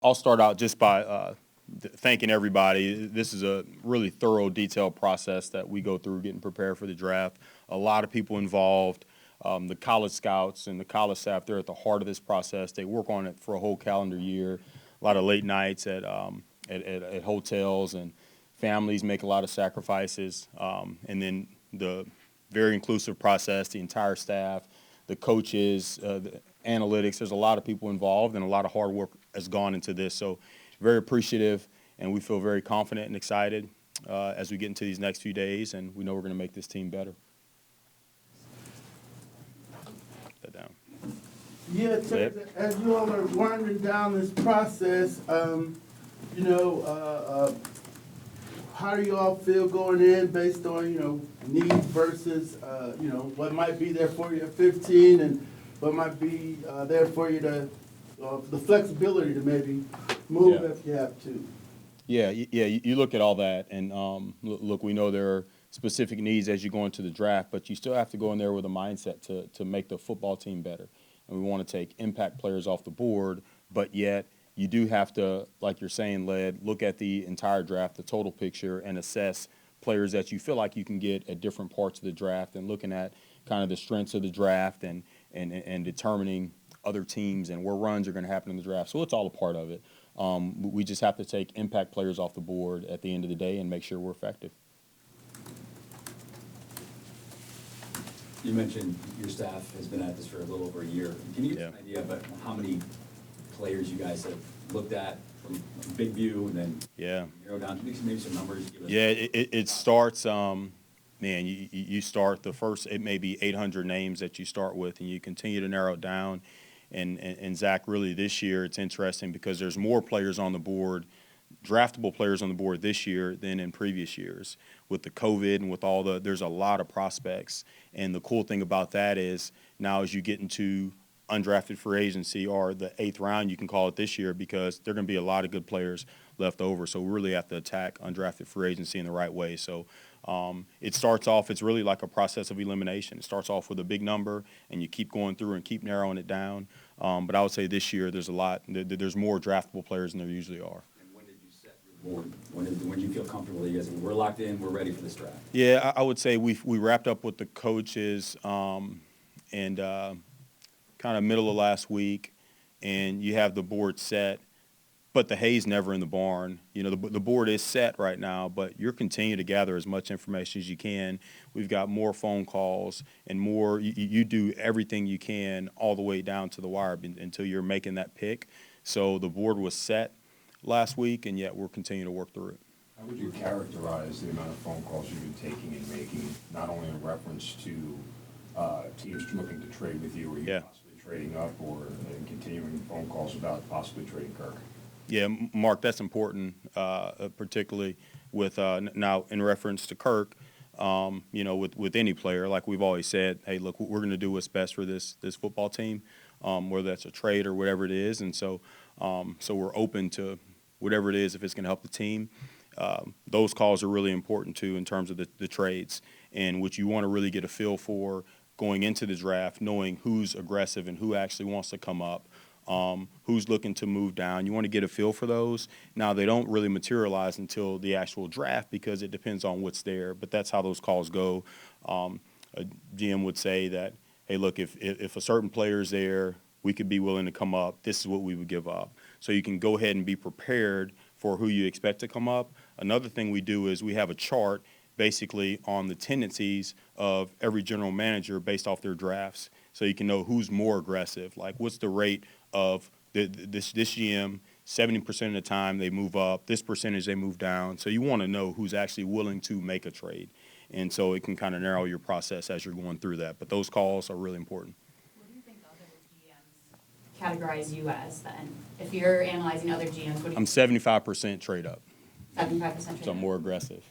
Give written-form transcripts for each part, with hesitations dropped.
I'll start out just by thanking everybody. This is a really thorough, detailed process that we go through getting prepared for the draft. A lot of people involved. The college scouts and the college staff, they're at the heart of this process. They work on it for a whole calendar year. A lot of late nights at hotels, and families make a lot of sacrifices. And then the very inclusive process, the entire staff, the coaches, the analytics. There's a lot of people involved, and a lot of hard work has gone into this. So very appreciative, and we feel very confident and excited as we get into these next few days, and we know we're going to make this team better. Put that down. Yeah, Terry, as you all are winding down this process, how do you all feel going in based on, need versus, what might be there for you at 15 and what might be there for you to, the flexibility to maybe move if you have to? Yeah, you look at all that, and look, we know there are specific needs as you go into the draft, but you still have to go in there with a mindset to make the football team better. And we want to take impact players off the board, but yet you do have to, like you're saying, Led, look at the entire draft, the total picture, and assess players that you feel like you can get at different parts of the draft, and looking at kind of the strengths of the draft and determining other teams and where runs are going to happen in the draft. So it's all a part of it. We just have to take impact players off the board at the end of the day and make sure we're effective. You mentioned your staff has been at this for a little over a year. Can you give us an idea about how many players you guys have looked at from big view and then narrow down to maybe some numbers? It starts, you start the first, it may be 800 names that you start with, and you continue to narrow it down. And Zach, really this year it's interesting because there's more players on the board, draftable players on the board this year than in previous years. With the COVID and with there's a lot of prospects. And the cool thing about that is now as you get into undrafted free agency, or the 8th round, you can call it this year, because there are going to be a lot of good players left over. So we really have to attack undrafted free agency in the right way. So it starts off, it's really like a process of elimination. It starts off with a big number, and you keep going through and keep narrowing it down. But I would say this year there's there's more draftable players than there usually are. And when did you set your board? When did you feel comfortable that you guys said, we're locked in, we're ready for this draft? Yeah, I would say we wrapped up with the coaches kind of middle of last week, and you have the board set. But the hay's never in the barn. The board is set right now, but you're continuing to gather as much information as you can. We've got more phone calls and more. You do everything you can all the way down to the wire until you're making that pick. So the board was set last week, and yet we're continuing to work through it. How would you characterize the amount of phone calls you've been taking and making, not only in reference to teams looking to trade with you, or you possibly trading up, or continuing phone calls about possibly trading Kirk? Yeah, Mark, that's important, particularly with now in reference to Kirk. With any player, like we've always said, hey, look, we're going to do what's best for this football team, whether that's a trade or whatever it is, and so we're open to whatever it is if it's going to help the team. Those calls are really important too in terms of the trades, and what you want to really get a feel for going into the draft, knowing who's aggressive and who actually wants to come up. Who's looking to move down. You want to get a feel for those. Now, they don't really materialize until the actual draft because it depends on what's there, but that's how those calls go. A GM would say that, hey, look, if a certain player is there, we could be willing to come up. This is what we would give up. So you can go ahead and be prepared for who you expect to come up. Another thing we do is we have a chart basically on the tendencies of every general manager based off their drafts. So you can know who's more aggressive. Like, what's the rate of this GM, 70% of the time they move up, this percentage they move down. So you want to know who's actually willing to make a trade. And so it can kind of narrow your process as you're going through that. But those calls are really important. What do you think other GMs categorize you as then? If you're analyzing other GMs, what do you I'm 75% trade up. 75% trade up? So I'm more aggressive.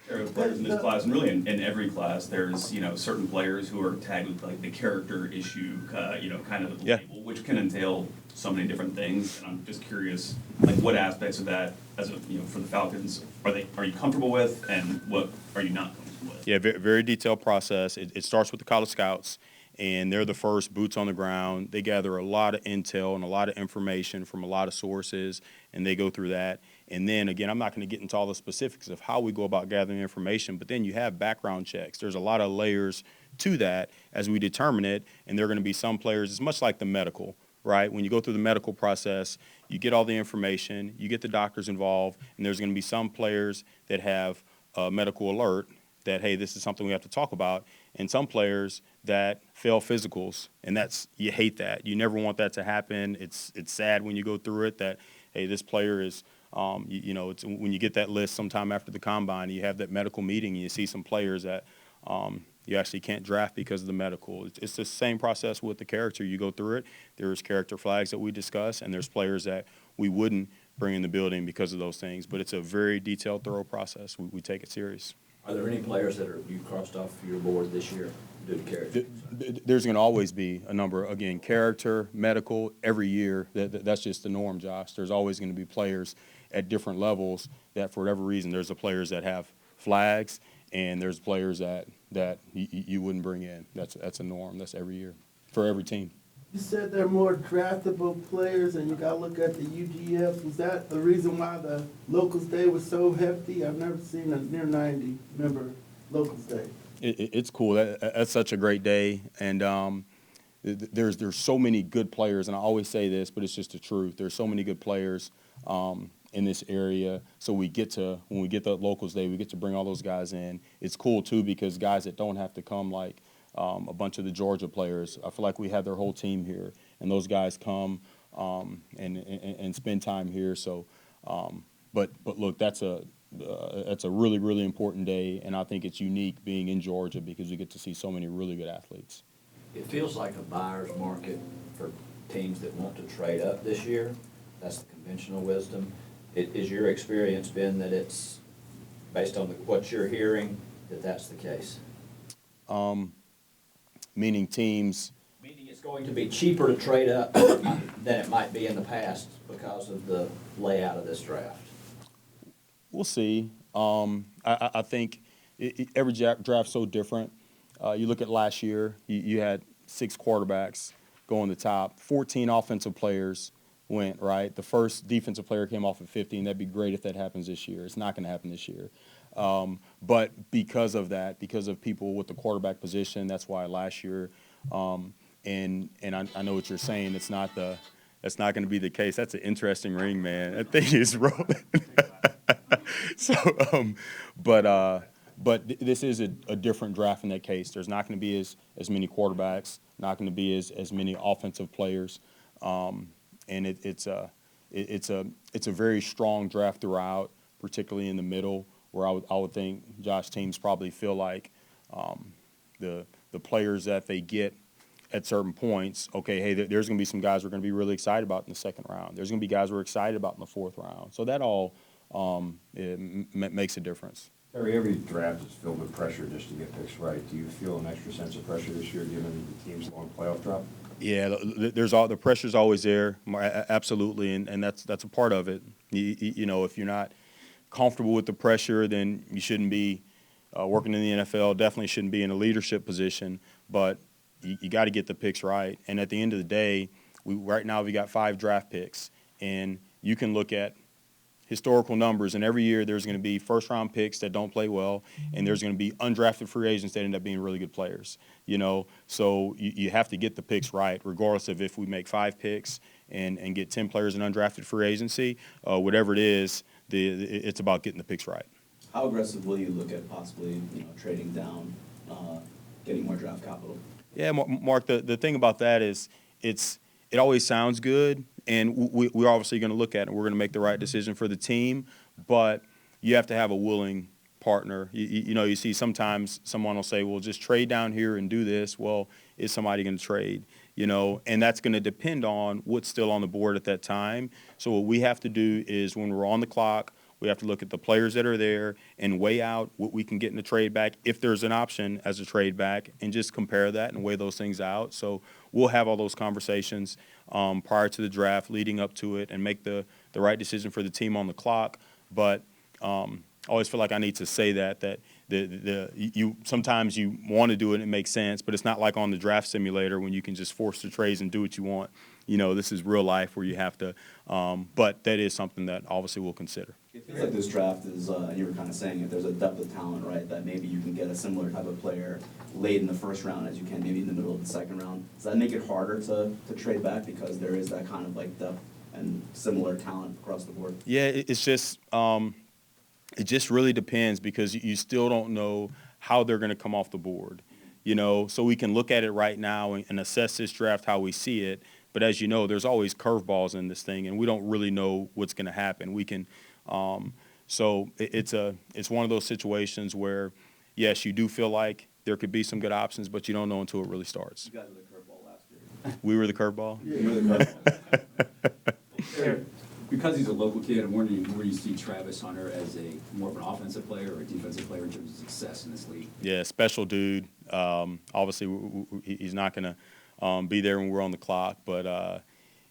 There are players in this class, and really in every class, there's certain players who are tagged with like the character issue, kind of label, which can entail so many different things. And I'm just curious, like, what aspects of that, as for the Falcons, are you comfortable with, and what are you not comfortable with? Yeah, very, very detailed process. It starts with the college scouts, and they're the first boots on the ground. They gather a lot of intel and a lot of information from a lot of sources, and they go through that. And then, again, I'm not going to get into all the specifics of how we go about gathering information, but then you have background checks. There's a lot of layers to that as we determine it, and there are going to be some players, it's much like the medical, right? When you go through the medical process, you get all the information, you get the doctors involved, and there's going to be some players that have a medical alert that, hey, this is something we have to talk about, and some players that fail physicals, and you hate that. You never want that to happen. It's sad when you go through it that, hey, this player is, it's when you get that list sometime after the combine, you have that medical meeting, and you see some players that you actually can't draft because of the medical. It's the same process with the character. You go through it. There's character flags that we discuss, and there's players that we wouldn't bring in the building because of those things. But it's a very detailed, thorough process. We take it serious. Are there any players that you crossed off your board this year due to character? There's going to always be a number. Again, character, medical, every year. That's just the norm, Josh. There's always going to be players at different levels that, for whatever reason, there's the players that have flags, and there's players that you wouldn't bring in. That's a norm. That's every year for every team. You said they're more draftable players, and you got to look at the UGF. Was that the reason why the Locals Day was so hefty? I've never seen a near 90-member Locals Day. It's cool. That's such a great day, and there's so many good players. And I always say this, but it's just the truth. There's so many good players in this area. So when we get the Locals Day, we get to bring all those guys in. It's cool too because guys that don't have to come, like a bunch of the Georgia players, I feel like we have their whole team here, and those guys come and spend time here. So, but look, that's a really, really important day, and I think it's unique being in Georgia because we get to see so many really good athletes. It feels like a buyer's market for teams that want to trade up this year. That's the conventional wisdom. Is your experience been that it's, based on what you're hearing, that's the case? Meaning teams. Meaning it's going to be cheaper to trade up than it might be in the past because of the layout of this draft. We'll see. I think every draft's so different. You look at last year, you had 6 quarterbacks go in the top, 14 offensive players went, right? The first defensive player came off at 15. That'd be great if that happens this year. It's not going to happen this year. But because of that, because of people with the quarterback position, that's why last year, and I know what you're saying, that's not going to be the case. That's an interesting ring, man. That thing is rolling. So, but this is a different draft in that case. There's not going to be as many quarterbacks, not going to be as many offensive players, and it's a very strong draft throughout, particularly in the middle, where I would think Josh teams probably feel like the players that they get at certain points, okay, hey, there's going to be some guys we're going to be really excited about in the second round. There's going to be guys we're excited about in the fourth round. So that all makes a difference. Terry, every draft is filled with pressure just to get picks right. Do you feel an extra sense of pressure this year given the team's long playoff drop? Yeah, the pressure's always there, absolutely, and that's a part of it. You know, if you're not comfortable with the pressure, then you shouldn't be working in the NFL. Definitely shouldn't be in a leadership position. But you got to get the picks right. And at the end of the day, right now we got 5 draft picks, and you can look at historical numbers, and every year there's going to be first-round picks that don't play well, and there's going to be undrafted free agents that end up being really good players. You know, so you have to get the picks right, regardless of if we make 5 picks and get 10 players in undrafted free agency, whatever it is, it's about getting the picks right. How aggressive will you look at possibly, trading down, getting more draft capital? Yeah, Mark, the thing about that is it always sounds good, and we're obviously going to look at it, and we're going to make the right decision for the team, but you have to have a willing partner. You see sometimes someone will say, well, just trade down here and do this. Well, is somebody going to trade? And that's going to depend on what's still on the board at that time. So what we have to do is when we're on the clock, we have to look at the players that are there and weigh out what we can get in the trade back, if there's an option as a trade back, and just compare that and weigh those things out. So we'll have all those conversations prior to the draft, leading up to it, and make the right decision for the team on the clock. But I always feel like I need to say that you sometimes you want to do it and it makes sense, but it's not like on the draft simulator when you can just force the trades and do what you want. This is real life where you have to, but that is something that obviously we'll consider. It feels like this draft is, and you were kind of saying it, there's a depth of talent, right? That maybe you can get a similar type of player late in the first round as you can maybe in the middle of the second round. Does that make it harder to trade back because there is that kind of like depth and similar talent across the board? Yeah, it's just it just really depends because you still don't know how they're going to come off the board. So we can look at it right now and assess this draft how we see it. But as you know, there's always curveballs in this thing, and we don't really know what's going to happen. We can, so it's one of those situations where, yes, you do feel like there could be some good options, but you don't know until it really starts. You guys were the curveball last year. We were the curveball. You were the curveball. Because he's a local kid, I'm wondering where you see Travis Hunter as more of an offensive player or a defensive player in terms of success in this league. Yeah, special dude. Obviously, he's not going to be there when we're on the clock, but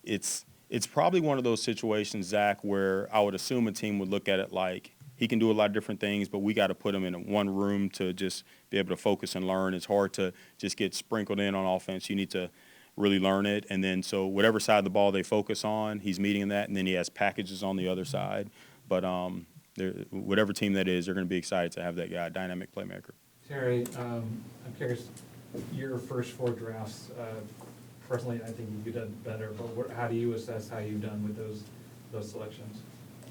it's probably one of those situations, Zach, where I would assume a team would look at it like he can do a lot of different things, but we got to put him in one room to just be able to focus and learn. It's hard to just get sprinkled in on offense. You need to really learn it, and then so whatever side of the ball they focus on, he's meeting that, and then he has packages on the other side. But whatever team that is, they're going to be excited to have that guy, dynamic playmaker. Terry, I'm curious, your first 4 drafts, personally, I think you've done better, but how do you assess how you've done with those selections?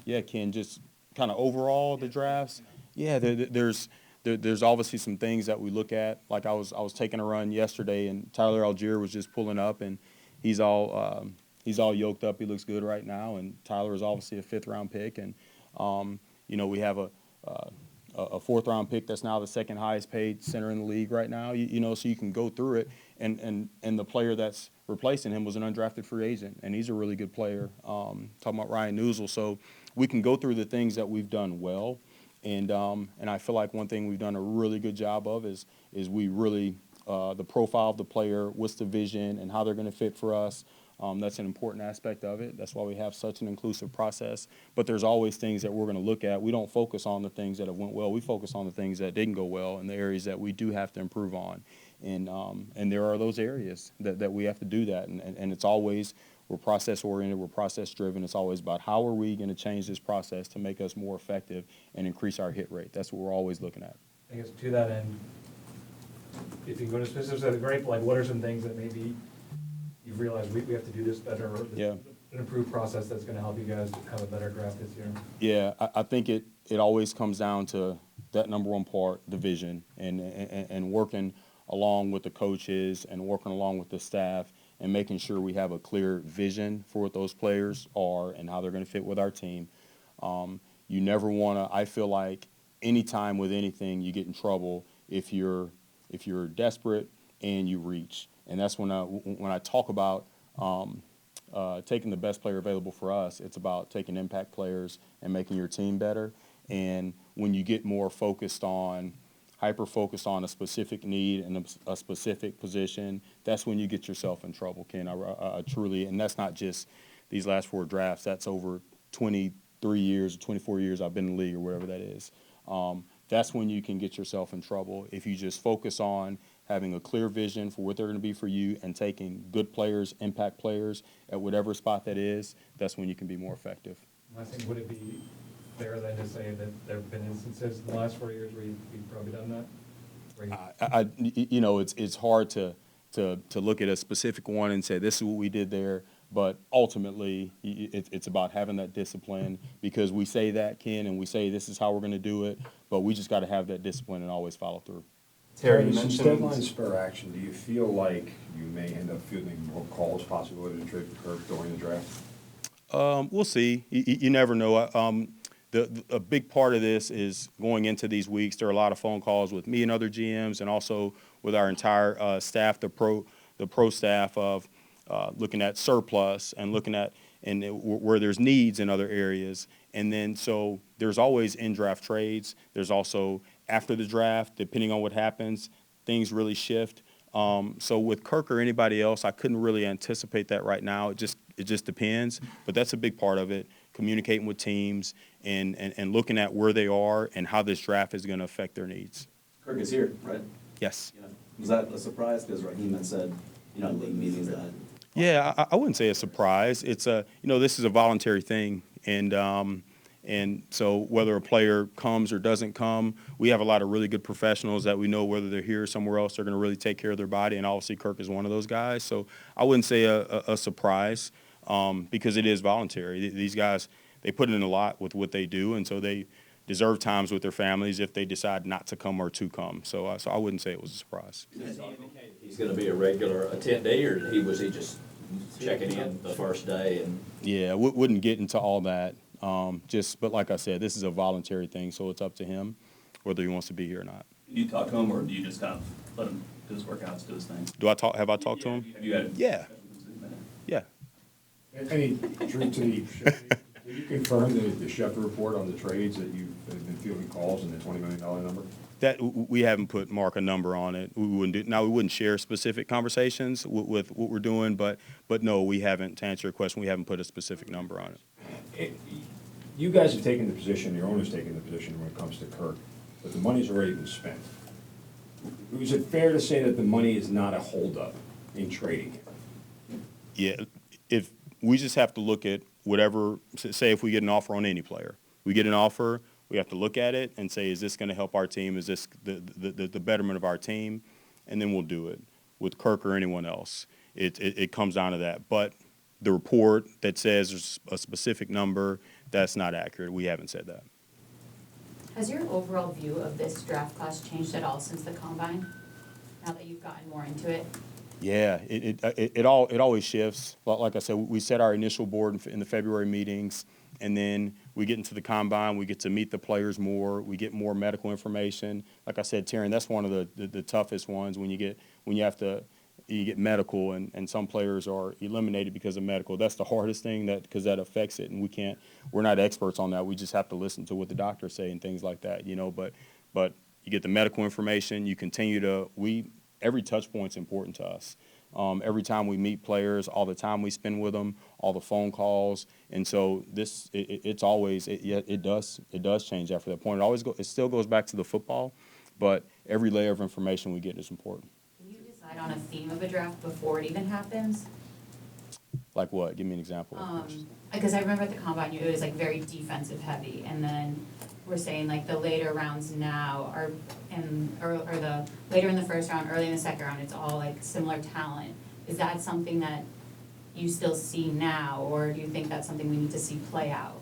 Yeah, Ken, just kind of overall the drafts. Yeah, there's obviously some things that we look at. Like I was taking a run yesterday, and Tyler Algier was just pulling up, and he's all yoked up. He looks good right now, and Tyler is obviously a 5th-round pick, and we have a 4th-round pick that's now the 2nd highest paid center in the league right now. So you can go through it, and the player that's replacing him was an undrafted free agent, and he's a really good player. Talking about Ryan Newsel, so we can go through the things that we've done well. And I feel like one thing we've done a really good job of is we really the profile of the player, what's the vision, and how they're going to fit for us. That's an important aspect of it. That's why we have such an inclusive process. But there's always things that we're going to look at. We don't focus on the things that have went well. We focus on the things that didn't go well and the areas that we do have to improve on. And there are those areas that we have to do that. And it's always we're process-oriented, we're process-driven. It's always about how are we going to change this process to make us more effective and increase our hit rate. That's what we're always looking at. I guess to that end, if you go to specifics, that'd be great, but like what are some things that maybe you've realized we have to do this better, or an improved process that's going to help you guys have a better draft this year? Yeah, I think it always comes down to that number one part, the vision, and working along with the coaches and working along with the staff and making sure we have a clear vision for what those players are and how they're going to fit with our team. You never want to, I feel like anytime with anything you get in trouble if you're desperate and you reach. And that's when I talk about taking the best player available for us, it's about taking impact players and making your team better. And when you get more hyper-focused on a specific need and a specific position, that's when you get yourself in trouble, Ken. I truly, and that's not just these last 4 drafts, that's over 23 years, 24 years I've been in the league or whatever that is. That's when you can get yourself in trouble. If you just focus on having a clear vision for what they're going to be for you and taking good players, impact players at whatever spot that is, that's when you can be more effective. Last thing, would it be fair then to say that there have been instances in the last 4 years where you've probably done that? It's hard to look at a specific one and say this is what we did there, but ultimately it's about having that discipline, because we say that, Ken, and we say this is how we're going to do it, but we just got to have that discipline and always follow through. Terry, you mentioned deadline spur action. Do you feel like you may end up fielding more calls, possibility to trade for Kirk during the draft? We'll see. You never know. A big part of this is going into these weeks. There are a lot of phone calls with me and other GMs, and also with our entire staff, the pro staff, of looking at surplus and looking at where there's needs in other areas. And then so there's always in-draft trades. There's also after the draft, depending on what happens, things really shift. So with Kirk or anybody else, I couldn't really anticipate that right now. It just depends. But that's a big part of it, communicating with teams, and looking at where they are and how this draft is going to affect their needs. Kirk is here, right? Yes. You know, was that a surprise? Because Raheem had said, league meetings that. Yeah, I wouldn't say a surprise. It's this is a voluntary thing, and so whether a player comes or doesn't come, we have a lot of really good professionals that we know whether they're here or somewhere else, they're going to really take care of their body, and obviously Kirk is one of those guys. So I wouldn't say a surprise because it is voluntary. These guys, they put in a lot with what they do, and so they deserve times with their families if they decide not to come or to come. So I wouldn't say it was a surprise. Does he indicate he's gonna be a regular attendee, or was he just checking in the first day and? Yeah, wouldn't get into all that. But like I said, this is a voluntary thing, so it's up to him whether he wants to be here or not. Do you talk to him, or do you just kind of let him do his workouts, do his thing? Have I talked to him? Have you had? Yeah. Yeah. Any truth to the, can you confirm the Schefter report on the trades that you've been fielding calls and the $20 million number? That we haven't put a number on it. We wouldn't share specific conversations with what we're doing, but no, we haven't. To answer your question, we haven't put a specific number on it. You guys have taken the position, your owner's taken the position when it comes to Kirk, but the money's already been spent. Is it fair to say that the money is not a holdup in trading him? Yeah, if we just have to look at whatever. Say if we get an offer on any player, we get an offer. We have to look at it and say, is this going to help our team? Is this the betterment of our team? And then we'll do it with Kirk or anyone else. It comes down to that. But the report that says there's a specific number, that's not accurate. We haven't said that. Has your overall view of this draft class changed at all since the combine? Now that you've gotten more into it? Yeah, it always shifts. Like I said, we set our initial board in the February meetings, and then we get into the combine. We get to meet the players more. We get more medical information. Like I said, Terry, that's one of the toughest ones when you get medical, and some players are eliminated because of medical. That's the hardest thing because that affects it, and we're not experts on that. We just have to listen to what the doctors say and things like that, But you get the medical information. You continue to every touch point's important to us. Every time we meet players, all the time we spend with them, all the phone calls, and so it does change after that point. It still goes back to the football, but every layer of information we get is important. Do you decide on a theme of a draft before it even happens? Like what? Give me an example. Because I remember at the combine, it was like very defensive heavy, and then we're saying like the later rounds now or the later in the first round, early in the second round, it's all like similar talent. Is that something that you still see now, or do you think that's something we need to see play out?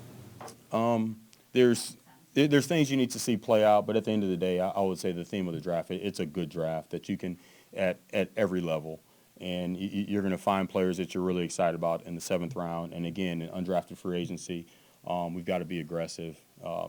There's things you need to see play out, but at the end of the day, I would say the theme of the draft, it's a good draft that you can at every level. And you're going to find players that you're really excited about in the 7th round. And again, in undrafted free agency, we've got to be aggressive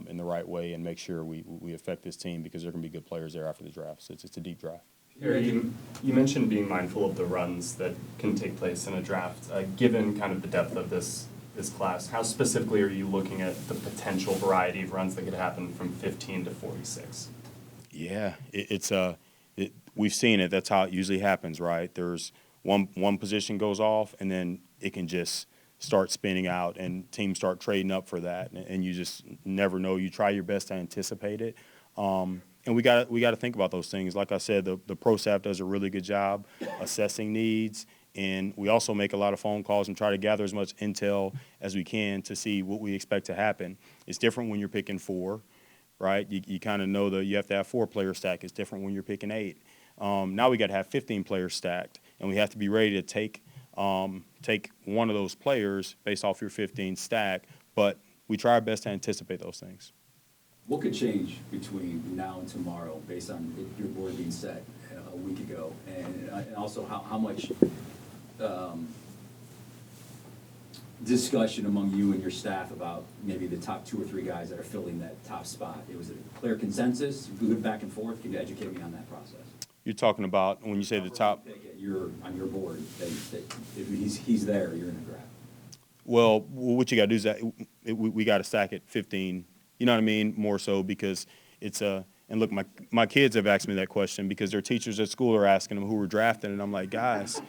in the right way and make sure we affect this team because there are going to be good players there after the draft. So it's a deep draft. Terry, you mentioned being mindful of the runs that can take place in a draft. Given kind of the depth of this class, how specifically are you looking at the potential variety of runs that could happen from 15 to 46? Yeah, we've seen it. That's how it usually happens, right? There's one position goes off, and then it can just start spinning out, and teams start trading up for that, and you just never know. You try your best to anticipate it, and we got to think about those things. Like I said, the pro staff does a really good job assessing needs, and we also make a lot of phone calls and try to gather as much intel as we can to see what we expect to happen. It's different when you're picking 4. Right, you kind of know that you have to have 4 players stacked. It's different when you're picking 8. Now we got to have 15 players stacked, and we have to be ready to take one of those players based off your 15 stack. But we try our best to anticipate those things. What could change between now and tomorrow based on your board being set a week ago, and also how much discussion among you and your staff about maybe the top 2 or 3 guys that are filling that top spot? Was it a clear consensus, good back and forth? Can you educate me on that process? You're talking about when you say the top. On your board, that if he's there, you're in a draft. Well, what you got to do is that we got to stack it 15. You know what I mean? More so because it's a. And look, my kids have asked me that question because their teachers at school are asking them who we're drafting, and I'm like, guys,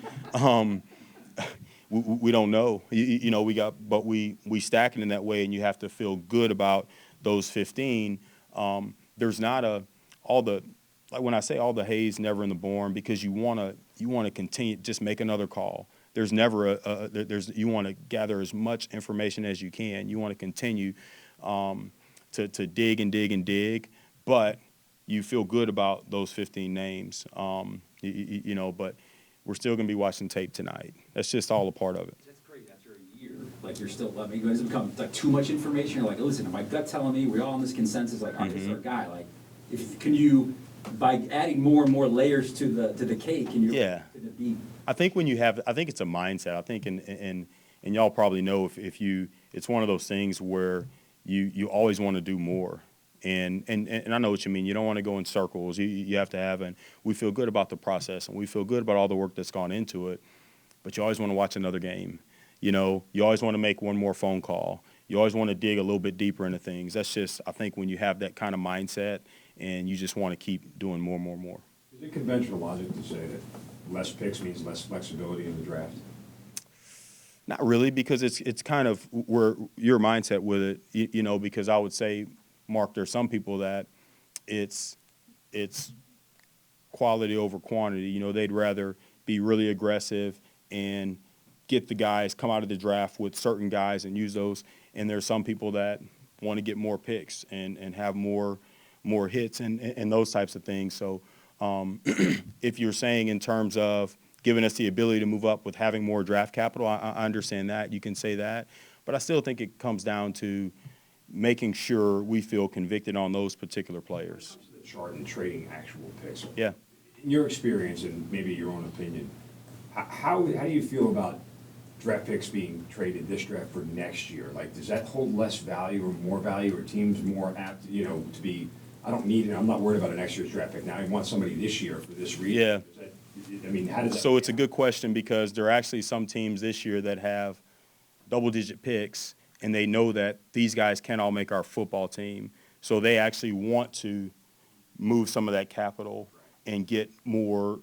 we don't know. You know, but we stack it in that way, and you have to feel good about those 15. There's not like when I say all the hay's never in the barn, because you want to continue, just make another call. There's never you want to gather as much information as you can. You want to continue to dig and dig and dig, but you feel good about those 15 names. You know, but we're still going to be watching tape tonight. That's just all a part of it. That's great after a year. Like you're still, I mean, it doesn't become like too much information. You're like, listen, my gut telling me we're all on this consensus. Like, all right, this is our guy. Like, can you, by adding more and more layers to the cake, can you? Yeah. Can it be? I think I think it's a mindset. I think, and y'all probably know if you, it's one of those things where you always want to do more. And I know what you mean. You don't want to go in circles. You have to have, and we feel good about the process, and we feel good about all the work that's gone into it. But you always want to watch another game. You know, you always want to make one more phone call. You always want to dig a little bit deeper into things. That's just, I think, when you have that kind of mindset, and you just want to keep doing more and more and more. Is it conventional logic to say that less picks means less flexibility in the draft? Not really, because it's kind of where your mindset with it, you know, because I would say, Mark, there's some people that it's quality over quantity. You know, they'd rather be really aggressive and get the guys, come out of the draft with certain guys and use those. And there's some people that want to get more picks and have more hits and those types of things. So if you're saying in terms of giving us the ability to move up with having more draft capital, I understand that. You can say that. But I still think it comes down to making sure we feel convicted on those particular players. The chart and trading actual picks. Yeah. In your experience and maybe your own opinion, how do you feel about draft picks being traded this draft for next year? Like, does that hold less value or more value, or teams more apt, you know, to be, I don't need it, I'm not worried about an next year's draft pick now, I want somebody this year for this reason? Yeah. I mean, how does that? So it's a good question, because there are actually some teams this year that have double-digit picks, and they know that these guys can't all make our football team. So they actually want to move some of that capital and get more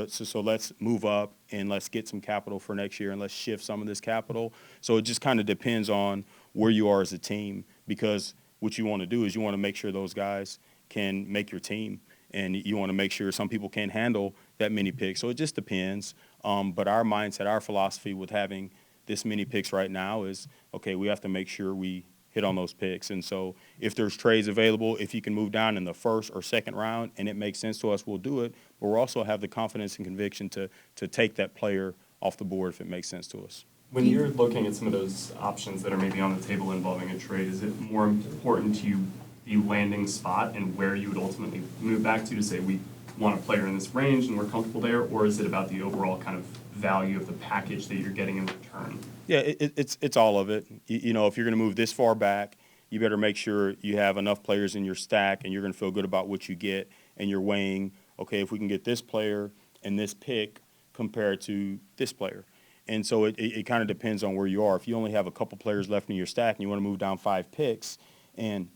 so let's move up and let's get some capital for next year and let's shift some of this capital. So it just kind of depends on where you are as a team, because what you want to do is you want to make sure those guys can make your team, and you want to make sure some people can't handle that many picks. So it just depends. But our mindset, our philosophy with having this many picks right now is, okay, we have to make sure we hit on those picks. And so if there's trades available, if you can move down in the first or second round and it makes sense to us, we'll do it. But we'll also have the confidence and conviction to take that player off the board if it makes sense to us. When you're looking at some of those options that are maybe on the table involving a trade, is it more important to you the landing spot and where you would ultimately move back to say we want a player in this range and we're comfortable there, or is it about the overall kind of value of the package that you're getting in return? Yeah, it's all of it. You know, if you're going to move this far back, you better make sure you have enough players in your stack and you're going to feel good about what you get, and you're weighing, okay, if we can get this player and this pick compared to this player. And so it kind of depends on where you are. If you only have a couple players left in your stack and you want to move down 5 picks, and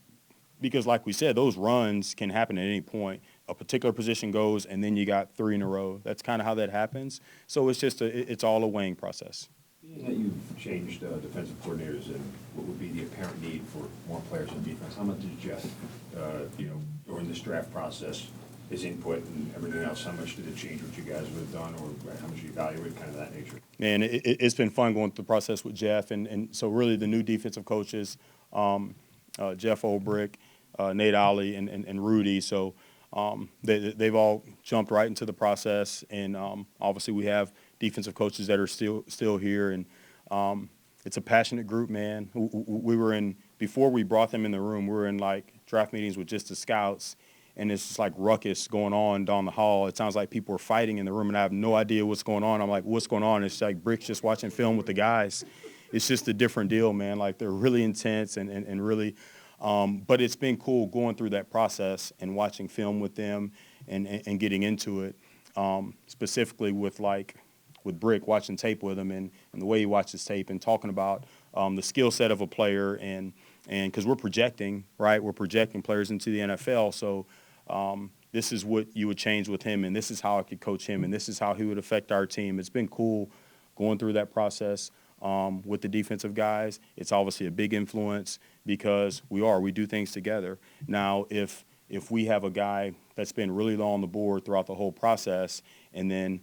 because like we said, those runs can happen at any point. A particular position goes, and then you got 3 in a row. That's kind of how that happens. So it's just it's all a weighing process. Being that you've changed defensive coordinators, and what would be the apparent need for more players on defense, how much did Jeff, during this draft process, his input and everything else, how much did it change what you guys would have done, or how much you evaluate, kind of that nature? Man, it's been fun going through the process with Jeff, and so really the new defensive coaches, Jeff Olbrick, Nate Ollie, and Rudy. So they've all jumped right into the process, and obviously we have defensive coaches that are still here, and it's a passionate group, man. We were in, before we brought them in the room, we were in like draft meetings with just the scouts, and it's just like ruckus going on down the hall. It sounds like people are fighting in the room, and I have no idea what's going on. I'm like, what's going on? It's like Brick's just watching film with the guys. It's just a different deal, man. Like, they're really intense and really but it's been cool going through that process and watching film with them and getting into it, specifically with Brick, watching tape with him and the way he watches tape and talking about the skill set of a player, and because we're projecting, right? We're projecting players into the NFL, so this is what you would change with him, and this is how I could coach him, and this is how he would affect our team. It's been cool going through that process with the defensive guys, it's obviously a big influence because we do things together. Now, if we have a guy that's been really low on the board throughout the whole process, and then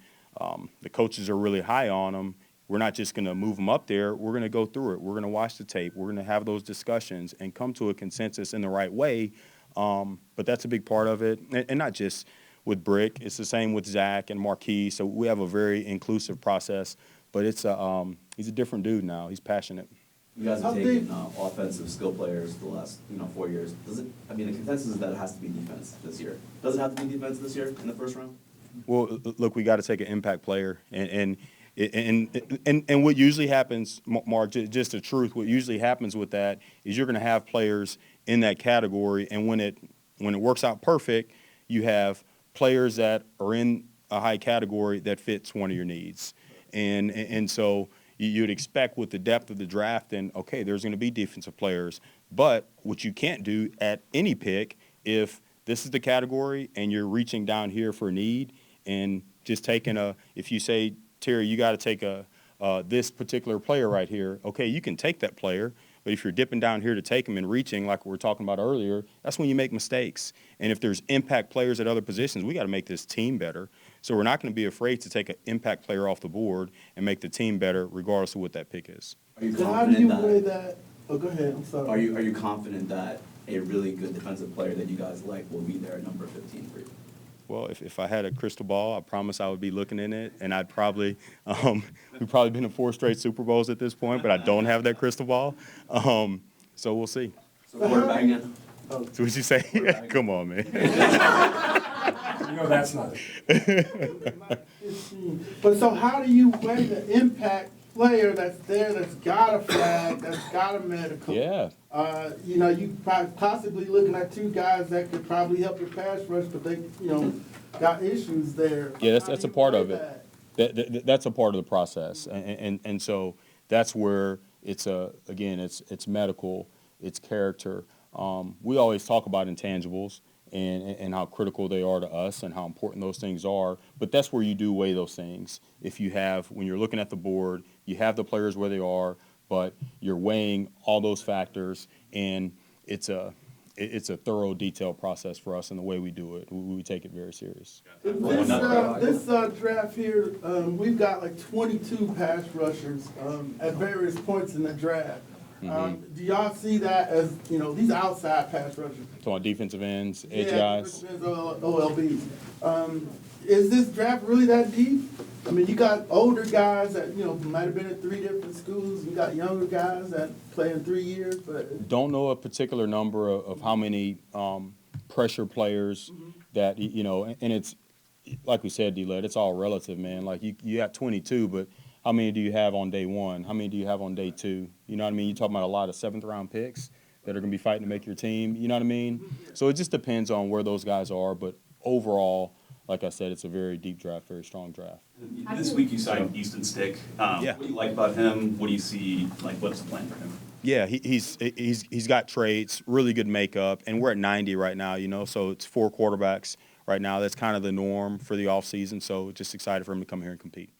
the coaches are really high on him, we're not just going to move him up there. We're going to go through it. We're going to watch the tape. We're going to have those discussions and come to a consensus in the right way. But that's a big part of it, and not just with Brick. It's the same with Zach and Marquis. So we have a very inclusive process. But he's a different dude now. He's passionate. You guys have taken offensive skill players the last 4 years. The consensus is that it has to be defense this year. Does it have to be defense this year in the first round? Well, look, we got to take an impact player, and what usually happens, Mark, just the truth. What usually happens with that is you're going to have players in that category, and when it works out perfect, you have players that are in a high category that fits one of your needs, and so you'd expect with the depth of the draft, and okay, there's going to be defensive players, but what you can't do at any pick, if this is the category and you're reaching down here for a need and just taking if you say, Terry, you got to take this particular player right here, okay, you can take that player, but if you're dipping down here to take him and reaching like we were talking about earlier, that's when you make mistakes. And if there's impact players at other positions, we got to make this team better. So we're not going to be afraid to take an impact player off the board and make the team better regardless of what that pick is. Are you So how confident do you that? weigh that? Oh, go ahead. I'm sorry. Are you confident that a really good defensive player that you guys like will be there at number 15 for you? Well, if I had a crystal ball, I promise I would be looking in it, and I'd probably we've probably been in 4 straight Super Bowls at this point, but I don't have that crystal ball. So we'll see. So quarterback again? So what'd you say? Come on, man. You know that's not it. But so how do you weigh the impact player that's there, that's got a flag, that's got a medical? Yeah. You possibly looking at 2 guys that could probably help your pass rush, but they, got issues there. Yeah, How that's do a you part weigh of it. That's a part of the process, and so that's where it's medical, it's character. We always talk about intangibles and how critical they are to us and how important those things are, but that's where you do weigh those things. When you're looking at the board, you have the players where they are, but you're weighing all those factors, and it's a thorough, detailed process for us in the way we do it. We take it very serious. This draft here, we've got like 22 pass rushers at various points in the draft. Do y'all see that as, these outside pass rushers? So on defensive ends, edge guys. OLBs. Is this draft really that deep? I mean, you got older guys that, might have been at 3 different schools. You got younger guys that play in 3 years, but. Don't know a particular number of how many pressure players that, and it's, like we said, D-Led, it's all relative, man. Like, you got 22, but how many do you have on day 1? How many do you have on day 2? You know what I mean? You're talking about a lot of 7th-round picks that are going to be fighting to make your team. You know what I mean? So it just depends on where those guys are. But overall, like I said, it's a very deep draft, very strong draft. This week you signed Easton Stick. Yeah. What do you like about him? What do you see, what's the plan for him? Yeah, he's got traits, really good makeup, and we're at 90 right now, so it's 4 quarterbacks right now. That's kind of the norm for the offseason, so just excited for him to come here and compete.